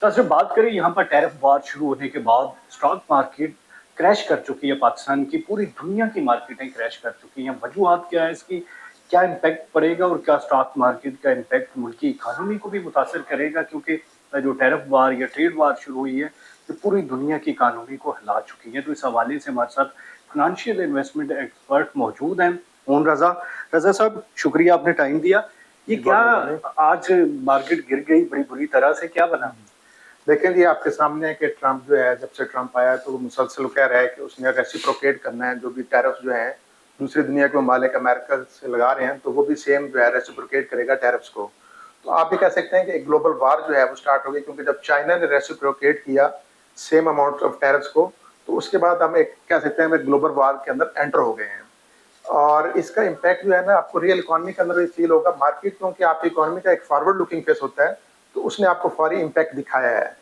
तो अच्छा बात करें यहाँ पर टैरिफ वार शुरू होने के बाद स्टॉक मार्केट क्रैश कर चुकी है। पाकिस्तान की पूरी दुनिया की मार्केटें क्रैश कर चुकी हैं। वजूहत क्या है इसकी? क्या इम्पैक्ट पड़ेगा और क्या स्टॉक मार्केट का इम्पैक्ट मुल्की इकानमी को भी मुतासर करेगा? क्योंकि जो टैरिफ वार या ट्रेड वार शुरू हुई है तो पूरी दुनिया की इकानमी को हिला चुकी है। तो इस हवाले से हमारे साथ फाइनेंशियल इन्वेस्टमेंट एक्सपर्ट मौजूद हैं। मोहन रजा रजा साहब, शुक्रिया आपने टाइम दिया। ये जी, क्या बहुत मेहरबानी। आज मार्केट गिर गई बड़ी बुरी तरह से, क्या बना? देखें जी, आपके सामने है कि ट्रंप जो है, जब से ट्रंप आया तो वो मुसलसल कह रहा है कि उसने रेसिप्रोकेट करना है। जो भी टैरिफ जो है दूसरी दुनिया के ममालिक अमेरिका से लगा रहे हैं, तो वो भी सेम जो है रेसिप्रोकेट करेगा टैरिफ्स को। तो आप भी कह सकते हैं कि एक ग्लोबल वार जो है वो स्टार्ट हो गई, क्योंकि जब चाइना ने रेसिप्रोकेट किया सेम अमाउंट ऑफ टैरिफ्स को, तो उसके बाद हम एक कह सकते हैं ग्लोबल वार के अंदर एंटर हो गए हैं। और इसका इम्पैक्ट जो है ना, आपको रियल इकोनॉमी के अंदर भी फील होगा। मार्केट, क्योंकि आपकी इकोनॉमी का एक फॉरवर्ड लुकिंग फेस होता है, तो उसने आपको फौरी इम्पैक्ट दिखाया है।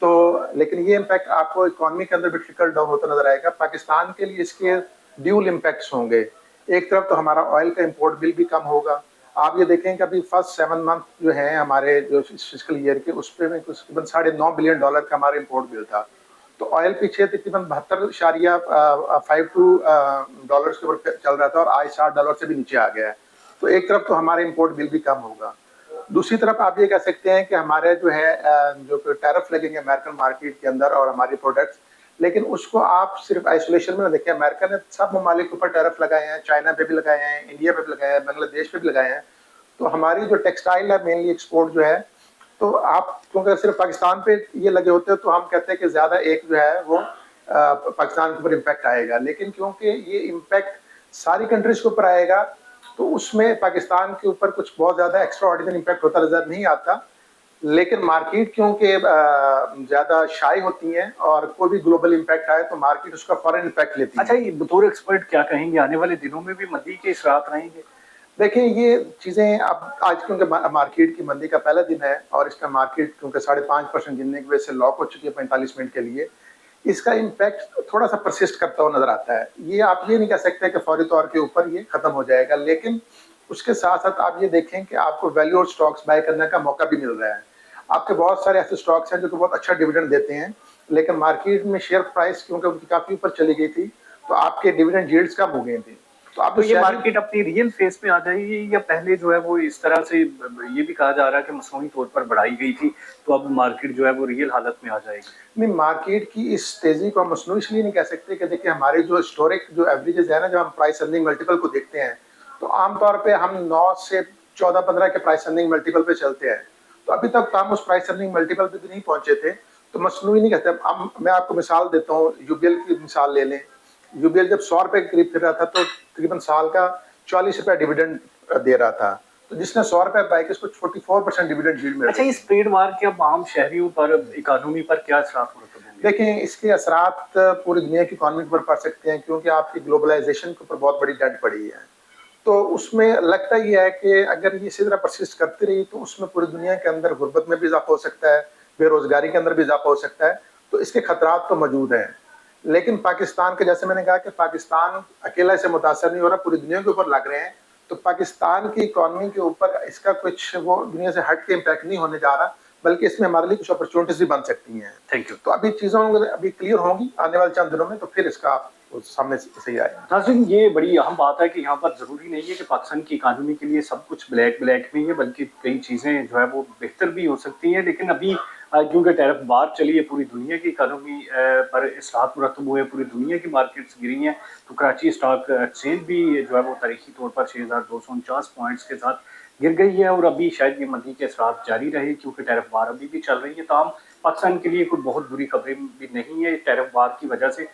तो लेकिन ये इम्पैक्ट आपको इकोनॉमी के अंदर भी ट्रिकल डाउन होता नजर आएगा। पाकिस्तान के लिए इसके ड्यूल इम्पैक्ट्स होंगे। एक तरफ तो हमारा ऑयल का इम्पोर्ट बिल भी कम होगा। आप ये देखें कि अभी फर्स्ट 7 मंथ जो है हमारे जो फिजिकल ईयर के, उस पर तकरीबन $9.5 बिलियन का हमारा इम्पोर्ट बिल था। तो ऑयल पीछे तकरीबन 72.52 डॉलर के ऊपर चल रहा था और आज $60 से भी नीचे आ गया है। तो एक तरफ तो हमारे इम्पोर्ट बिल भी कम होगा। दूसरी तरफ आप ये कह सकते हैं कि हमारे जो है जो टैरिफ लगेंगे अमेरिकन मार्केट के अंदर और हमारी प्रोडक्ट्स, लेकिन उसको आप सिर्फ आइसोलेशन में ना देखें। अमेरिका ने सब ममालिक के ऊपर टैरिफ लगाए हैं, चाइना पे भी लगाए हैं, इंडिया पे भी लगाए हैं, बांग्लादेश पे भी लगाए हैं। तो हमारी जो टेक्सटाइल है मेनली एक्सपोर्ट जो है, तो आप क्योंकि सिर्फ पाकिस्तान पे ये लगे होते हैं तो हम कहते हैं कि ज्यादा एक जो है वो पाकिस्तान के ऊपर इम्पैक्ट आएगा। लेकिन क्योंकि ये इम्पैक्ट सारी कंट्रीज के ऊपर आएगा, तो उसमें पाकिस्तान के ऊपर कुछ बहुत ज्यादा एक्स्ट्रा ऑर्डिनरी इम्पैक्ट होता नजर नहीं आता। लेकिन मार्केट क्योंकि ज्यादा शाई होती है और कोई भी ग्लोबल इम्पैक्ट आए तो मार्केट उसका फॉरेन इम्पैक्ट लेती अच्छा, है। ये बतौर एक्सपर्ट क्या कहेंगे, आने वाले दिनों में भी मंदी के इसरात रहेंगे? देखिए, ये चीजें अब आज क्योंकि मार्केट की मंदी का पहला दिन है और इसका मार्केट क्योंकि 5.5% गिरने की वजह से लॉक हो चुकी है 45 मिनट के लिए, इसका इम्पैक्ट थोड़ा सा परसिस्ट करता हुआ नजर आता है। ये आप ये नहीं कह सकते कि फौरी तौर के ऊपर ये खत्म हो जाएगा, लेकिन उसके साथ साथ आप ये देखें कि आपको वैल्यू और स्टॉक्स बाय करने का मौका भी मिल रहा है। आपके बहुत सारे ऐसे स्टॉक्स हैं जो कि बहुत अच्छा डिविडेंड देते हैं, लेकिन मार्केट में शेयर प्राइस क्योंकि उनकी काफी ऊपर चली गई थी, तो आपके डिविडेंड यील्ड्स कम हो गए थे। तो आप तो जो ये शेयर मार्केट अपनी रियल फेस पे आ जाएगी या पहले जो है वो इस तरह से ये भी कहा जा रहा है कि मसनूई तौर पर बढ़ाई गई थी, तो अब मार्केट जो है वो रियल हालत में आ जाएगी? नहीं, मार्केट की इस तेजी को हम मसनू इसलिए नहीं कह सकते कि देखिए हमारे जो हिस्टोरिक जो एवरेजेस है ना, जब हम प्राइस अर्निंग मल्टीपल को देखते हैं, तो आमतौर पे हम 9 से 14-15 के प्राइस अर्निंग मल्टीपल पे चलते हैं। तो अभी तक तो हम उस प्राइस अर्निंग मल्टीपल पे भी नहीं पहुंचे थे, तो मसनू ही नहीं कहते हम। मैं आपको मिसाल देता हूँ, यूबीएल की मिसाल ले लें। यूबीएल जब 100 रुपए के करीब फिर रहा था, तो तकरीबन साल का 40 रुपया डिविडेंड दे रहा था। तो जिसने 100 रुपए बाय किया, उसको 44% डिविडेंड यील्ड मिल अच्छा, रही इस थी। ट्रेड वार के अब आम शहरियों पर, इकोनॉमी पर क्या असरात मुरतब होंगे? देखें, इसके असरात पूरी दुनिया की इकोनॉमी पर पड़ सकते हैं, क्योंकि आपकी ग्लोबलाइजेशन के ऊपर बहुत बड़ी डेट पड़ी है। तो उसमें लगता ही है कि अगर ये इसी तरह परसिस्ट करती रही, तो उसमें पूरी दुनिया के अंदर गुर्बत में भी इजाफा हो सकता है, बेरोजगारी के अंदर भी इजाफा हो सकता है। तो इसके खतरात तो मौजूद हैं। लेकिन पाकिस्तान के, जैसे मैंने कहा कि पाकिस्तान अकेला से मुतासर नहीं हो रहा, पूरी दुनिया के ऊपर लग रहे हैं। तो पाकिस्तान की इकोनॉमी के ऊपर इसका कुछ वो दुनिया से हट के इम्पैक्ट नहीं होने जा रहा, बल्कि इसमें हमारे लिए कुछ अपॉर्चुनिटीज भी बन सकती हैं। Thank you. तो अभी चीज़ों अभी क्लियर होंगी आने वाले चंद दिनों में, तो फिर इसका सामने सही आएगा। नाज़रीन, ये बड़ी अहम बात है कि यहाँ पर ज़रूरी नहीं है कि पाकिस्तान की इकानमी के लिए सब कुछ ब्लैक ब्लैक में ही है, बल्कि कई चीज़ें जो है वो बेहतर भी हो सकती हैं। लेकिन अभी क्योंकि टैरिफ वार चली है, पूरी दुनिया की इकानमी पर असरात मुरतब हुए, पूरी दुनिया की मार्केट्स गिरी हैं। तो कराची स्टॉक एक्सचेंज भी जो है वो तारीखी तौर पर 6249 पॉइंट्स के साथ गिर गई है और अभी शायद ये मंदी के असरात जारी रहे, क्योंकि टैरिफ वार अभी भी चल रही है। तमाम पाकिस्तान के लिए कोई बहुत बुरी खबरें भी नहीं है टैरिफ वार की वजह से।